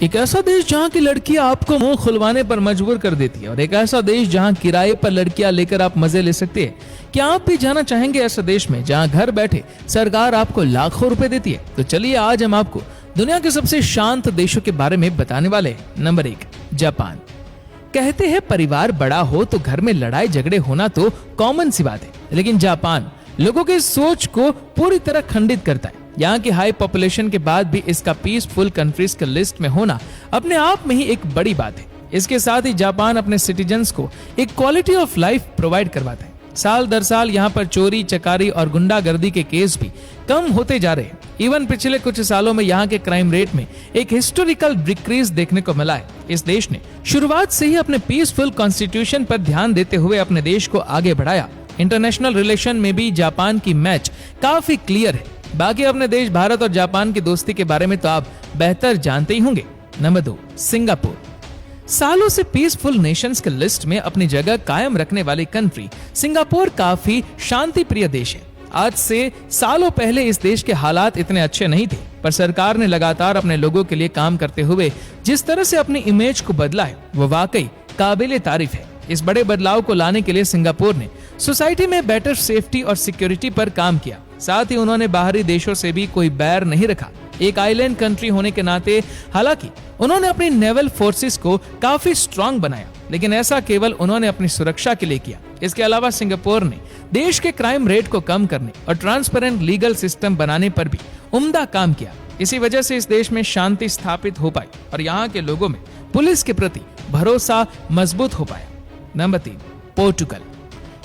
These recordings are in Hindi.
एक ऐसा देश जहां की लड़कियां आपको मुंह खुलवाने पर मजबूर कर देती है और एक ऐसा देश जहां किराए पर लड़कियां लेकर आप मजे ले सकते हैं। क्या आप भी जाना चाहेंगे ऐसे देश में जहां घर बैठे सरकार आपको लाखों रुपए देती है? तो चलिए आज हम आपको दुनिया के सबसे शांत देशों के बारे में बताने वाले हैं। Number 1, Japan. कहते हैं परिवार बड़ा हो तो घर में लड़ाई झगड़े होना तो कॉमन सी बात है, लेकिन जापान लोगों की सोच को पूरी तरह खंडित करता है। यहाँ की हाई पॉपुलेशन के बाद भी इसका पीसफुल कंट्रीज के लिस्ट में होना अपने आप में ही एक बड़ी बात है। इसके साथ ही जापान अपने सिटीजन्स को एक क्वालिटी ऑफ लाइफ प्रोवाइड करवाता है। साल दर साल यहाँ पर चोरी चकारी और गुंडागर्दी के केस भी कम होते जा रहे हैं। इवन पिछले कुछ सालों में यहाँ के क्राइम रेट में एक हिस्टोरिकल डिक्रीज देखने को मिला है। इस देश ने शुरुआत से ही अपने पीसफुल कॉन्स्टिट्यूशन पर ध्यान देते हुए अपने देश को आगे बढ़ाया। इंटरनेशनल रिलेशन में भी जापान की मैच काफी क्लियर है। बाकी अपने देश भारत और जापान की दोस्ती के बारे में तो आप बेहतर जानते ही होंगे। Number 2, Singapore. सालों से पीसफुल नेशंस के लिस्ट में अपनी जगह कायम रखने वाली कंट्री सिंगापुर काफी शांति प्रिय देश है। आज से सालों पहले इस देश के हालात इतने अच्छे नहीं थे, पर सरकार ने लगातार अपने लोगों के लिए काम करते हुए जिस तरह से अपनी इमेज को बदला है वो वाकई काबिले तारीफ है। इस बड़े बदलाव को लाने के लिए सिंगापुर ने सोसाइटी में बेटर सेफ्टी और सिक्योरिटी पर काम किया। साथ ही उन्होंने बाहरी देशों से भी कोई बैर नहीं रखा। एक आइलैंड कंट्री होने के नाते हालांकि उन्होंने अपनी नेवल फोर्सेस को काफी स्ट्रांग बनाया, लेकिन ऐसा केवल उन्होंने अपनी सुरक्षा के लिए किया। इसके अलावा सिंगापुर ने देश के क्राइम रेट को कम करने और ट्रांसपेरेंट लीगल सिस्टम बनाने पर भी उम्दा काम किया। इसी वजह से इस देश में शांति स्थापित हो पाई और यहाँ के लोगों में पुलिस के प्रति भरोसा मजबूत हो पाया। नंबर 3, पोर्टुगल।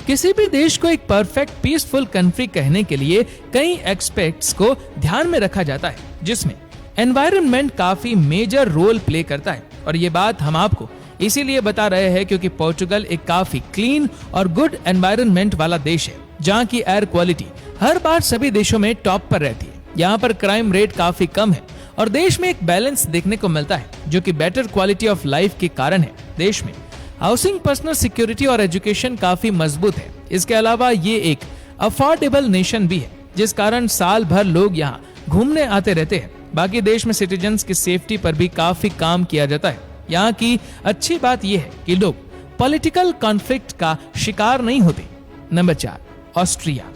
किसी भी देश को एक परफेक्ट पीसफुल कंट्री कहने के लिए कई एस्पेक्ट्स को ध्यान में रखा जाता है, जिसमें एनवायरनमेंट काफी मेजर रोल प्ले करता है। और ये बात हम आपको इसीलिए बता रहे हैं क्योंकि पोर्टुगल एक काफी क्लीन और गुड एनवायरनमेंट वाला देश है, जहाँ की एयर क्वालिटी हर बार सभी देशों में टॉप पर रहती है। यहाँ पर क्राइम रेट काफी कम है और देश में एक बैलेंस देखने को मिलता है, जो कि बेटर क्वालिटी ऑफ लाइफ के कारण है। देश में हाउसिंग, पर्सनल सिक्योरिटी और एजुकेशन काफी मजबूत है। इसके अलावा ये एक अफोर्डेबल नेशन भी है, जिस कारण साल भर लोग यहाँ घूमने आते रहते हैं। बाकी देश में सिटीजन्स की सेफ्टी पर भी काफी काम किया जाता है। यहाँ की अच्छी बात यह है कि लोग पॉलिटिकल कॉन्फ्लिक्ट का शिकार नहीं होते। Number 4, Austria.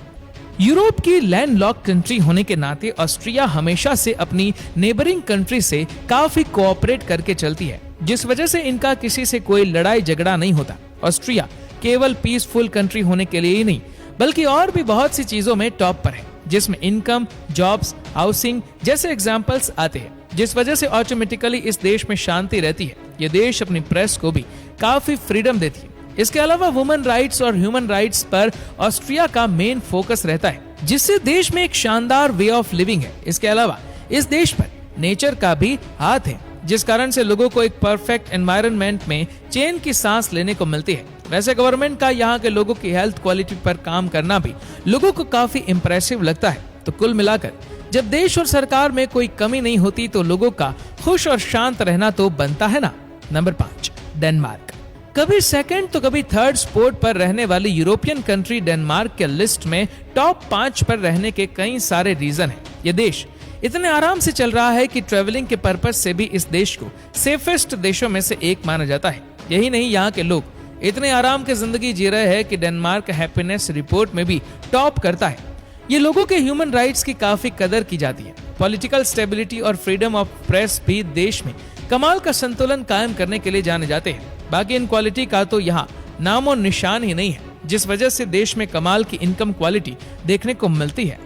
यूरोप की लैंडलॉक कंट्री होने के नाते ऑस्ट्रिया हमेशा से अपनी नेबरिंग कंट्री से काफी कोऑपरेट करके चलती है, जिस वजह से इनका किसी से कोई लड़ाई झगड़ा नहीं होता। ऑस्ट्रिया केवल पीसफुल कंट्री होने के लिए ही नहीं, बल्कि और भी बहुत सी चीजों में टॉप पर है, जिसमें इनकम, जॉब्स, हाउसिंग जैसे एग्जांपल्स आते हैं, जिस वजह से ऑटोमेटिकली इस देश में शांति रहती है। ये देश अपनी प्रेस को भी काफी फ्रीडम देती है। इसके अलावा वुमेन राइट्स और ह्यूमन राइट्स पर ऑस्ट्रिया का मेन फोकस रहता है, जिससे देश में एक शानदार वे ऑफ लिविंग है। इसके अलावा इस देश पर नेचर का भी हाथ है, जिस कारण से लोगों को एक परफेक्ट एनवायरनमेंट में चैन की सांस लेने को मिलती है। वैसे गवर्नमेंट का यहाँ के लोगों की हेल्थ क्वालिटी पर काम करना भी लोगों को काफी इंप्रेसिव लगता है। तो कुल मिलाकर जब देश और सरकार में कोई कमी नहीं होती तो लोगों का खुश और शांत रहना तो बनता है ना। Number 5, Denmark. कभी सेकंड तो कभी थर्ड स्पॉट पर रहने वाली यूरोपियन कंट्री डेनमार्क के लिस्ट में टॉप 5 पर रहने के कई सारे रीजन हैं। ये देश इतने आराम से चल रहा है कि ट्रेवलिंग के पर्पस से भी इस देश को सेफेस्ट देशों में से एक माना जाता है। यही नहीं, यहाँ के लोग इतने आराम की जिंदगी जी रहे हैं कि डेनमार्क हैप्पीनेस रिपोर्ट में भी टॉप करता है। ये लोगों के ह्यूमन राइट्स की काफी कदर की जाती है। पॉलिटिकल स्टेबिलिटी और फ्रीडम ऑफ प्रेस भी देश में कमाल का संतुलन कायम करने के लिए जाने जाते हैं। बाकी इन क्वालिटी का तो यहाँ नाम और निशान ही नहीं है, जिस वजह से देश में कमाल की इनकम क्वालिटी देखने को मिलती है।